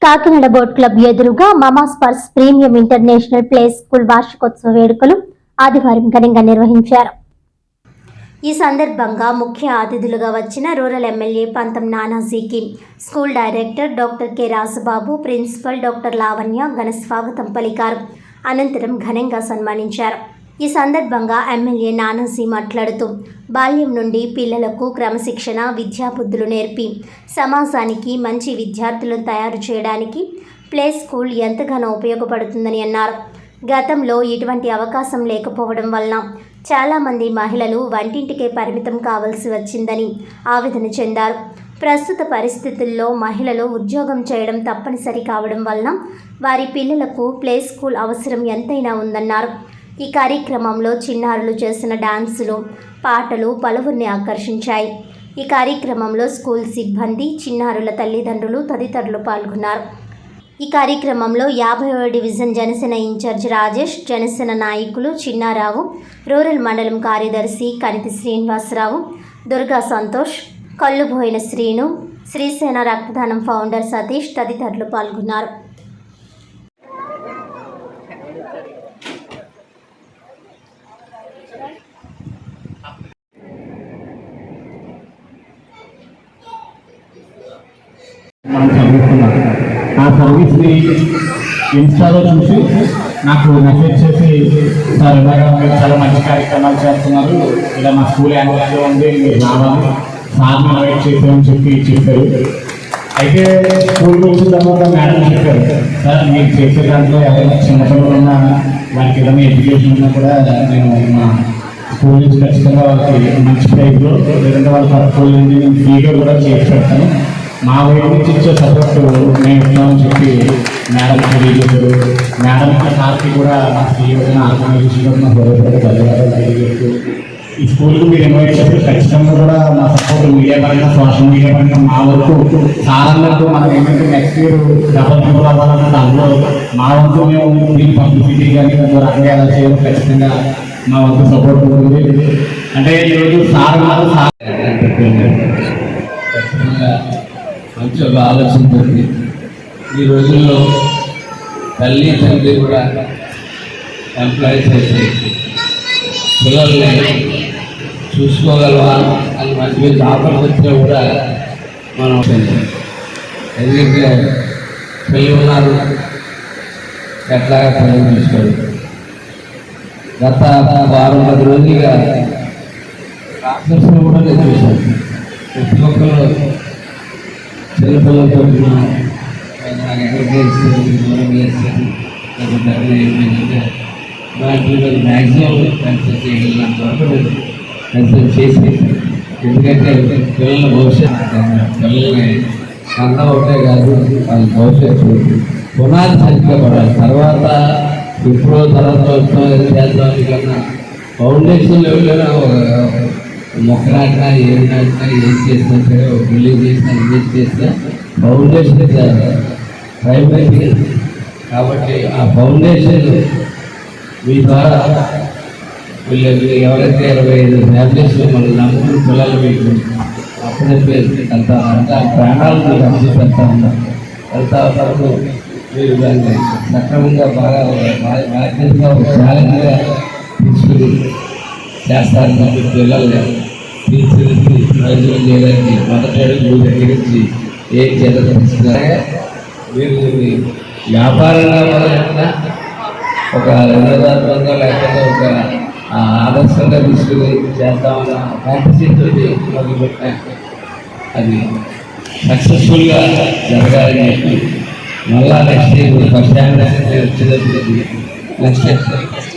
Kakinada boat club ఎదురుగా Mama's purse premium international play school వార్షికోత్సవ వేడుకలు ఆదివారం ఘనంగా నిర్వహించారు. ఈ సందర్భంగా ముఖ్య అతిథులుగా వచ్చిన రూరల్ ఎమ్మెల్యే పంతం నానాజీకి school director doctor K Rajababu, principal doctor Lavanya ఘన స్వాగతం పలికారు. అనంతరం ఘనంగా సన్మానించారు. ఈ సందర్భంగా ఎమ్మెల్యే నానాజీ మాట్లాడుతూ బాల్యం నుండి పిల్లలకు క్రమశిక్షణ, విద్యాబుద్ధులు నేర్పి సమాజానికి మంచి విద్యార్థులను తయారు చేయడానికి ప్లే స్కూల్ ఎంతగానో ఉపయోగపడుతుందని అన్నారు. గతంలో ఇటువంటి అవకాశం లేకపోవడం వలన చాలామంది మహిళలు వంటింటికే పరిమితం కావాల్సి వచ్చిందని ఆవేదన చెందారు. ప్రస్తుత పరిస్థితుల్లో మహిళలు ఉద్యోగం చేయడం తప్పనిసరి కావడం వలన వారి పిల్లలకు ప్లే స్కూల్ అవసరం ఎంతైనా ఉందన్నారు. ఈ కార్యక్రమంలో చిన్నారులు చేసిన డాన్సులు, పాటలు పలువురిని ఆకర్షించాయి. ఈ కార్యక్రమంలో స్కూల్ సిబ్బంది, చిన్నారుల తల్లిదండ్రులు తదితరులు పాల్గొన్నారు. ఈ కార్యక్రమంలో 50వ డివిజన్ జనసేన ఇన్ఛార్జ్ రాజేష్, జనసేన నాయకులు చిన్నారావు, రూరల్ మండలం కార్యదర్శి కనితి శ్రీనివాసరావు, దుర్గా సంతోష్, కల్లుబోయిన శ్రీను, శ్రీసేన రక్తదానం ఫౌండర్ సతీష్ తదితరులు పాల్గొన్నారు. ఆ సర్వీస్ని ఇన్స్టాలో చూసి నాకు మెసేజ్ చేసి, సార్ ఇలాగా మీరు చాలా మంచి కార్యక్రమాలు చేస్తున్నారు, ఇలా మా స్కూల్ యాన్యువల్గా ఉంది, మీరు రావాలి, సార్ని ఇన్వైట్ చేసామని చెప్పారు. అయితే స్కూల్కి వచ్చిన తర్వాత మేడం చెప్పారు, సార్ మీరు చేసే దాంట్లో ఎవరైనా చిన్నపిల్లలు ఉన్నా వాళ్ళకి ఏదైనా ఎడ్యుకేషన్ ఉన్నా కూడా నేను మా స్కూల్ నుంచి ఖచ్చితంగా వాళ్ళకి మంచి ప్రైజ్లో లేదంటే వాళ్ళ తక్కువ నేను ఫ్రీగా కూడా చేసి పెడతాను, మా వైపు నుంచి ఇచ్చే సపోర్ట్ మేము ఇస్తామని చెప్పి మేడం తెలియజేశారు. మేడంకి సార్కి కూడా మా శ్రీయోజన ఆర్గనైజేషన్ కూడా మా హృదయపూర్వక ధన్యవాదాలు తెలియజేస్తూ, ఈ స్కూల్కి మీరు ఇన్వైట్ చేస్తే ఖచ్చితంగా కూడా మా సపోర్ట్ మీడియా పరంగా, సోషల్ మీడియా పరంగా మా వరకు సారన్నట్టు మనం ఏంటంటే నెక్స్ట్ ఇయర్ డెవలప్మెంట్ అవ్వాలన్నట్టు అందులో మా వంతు మేము దీని పబ్లిసిటీ కానీ రకంగా ఎలా చేయాలో ఖచ్చితంగా మా వంతు సపోర్ట్ ఉంటుంది. అంటే ఈరోజు సార్ మంచి ఒక ఆలోచనతో ఈ రోజుల్లో తల్లి తండ్రి కూడా ఎంప్లాయీస్ అయితే పిల్లల్ని చూసుకోగలవా అని మంచి మంచి ఆఫర్స్ వచ్చినా కూడా మనం ఎందుకంటే పిల్లలు ఉన్నారు, ఎట్లాగా పిల్లలు చూసుకోవాలి. గత 10 రోజులుగా డాక్టర్స్ని కూడా నేను చూశాను. ప్రతి ఒక్కరు చిన్నపిల్లలతో నాకు ఎక్కడికి మ్యాక్సిమం కన్సల్ట్ చేయగలిగినంత వరకు కన్సల్ట్ చేసి, ఎందుకంటే పిల్లల భవిష్యత్తు పిల్లల్ని అందం ఒకటే కాదు, వాళ్ళ భవిష్యత్తు పునాది సరిగ్గా పడాలి. తర్వాత ఇప్పుడు తర్వాత చేద్దాం కన్నా ఫౌండేషన్ లెవెల్లోనే మొక్క నాటినా, ఏం నాటినా, ఏం చేసినా సరే, ఒక బిల్డింగ్ చేసినా, ఏం చేసినా ఫౌండేషన్ ప్రైమరీ. కాబట్టి ఆ ఫౌండేషన్ మీ ద్వారా వీళ్ళు ఎవరైతే 25 ఫ్యామిలీస్ మనం నమ్ముకున్న పిల్లలు మీకు అప్పుడే వెళ్తా ప్రాణాలు మీకు అర్థం పెడతా ఉన్నారు. వెళ్తా వరకు మీరు దాన్ని సక్రమంగా బాగా బాధ్యతగా ఒక ఛాలెంజ్గా తీసుకుని చేస్తారని చెప్పి పిల్లల్ని తీర్చిదిద్ది ప్రయోజనం చేయడానికి మొదటి అడుగు దగ్గర నుంచి ఏం చేయాలి. మీరు వ్యాపారంగా మొదలెట్టినా ఒక రెండోదాత్మంగా లేకపోతే ఒక ఆదర్శంగా తీసుకుని చేద్దామన్న ఫ్యాంటసీతో మొదలుపెట్టినా అది సక్సెస్ఫుల్గా జరగాలని చెప్పి మళ్ళా నెక్స్ట్ ఫస్ట్ టైం వచ్చినప్పుడు నెక్స్ట్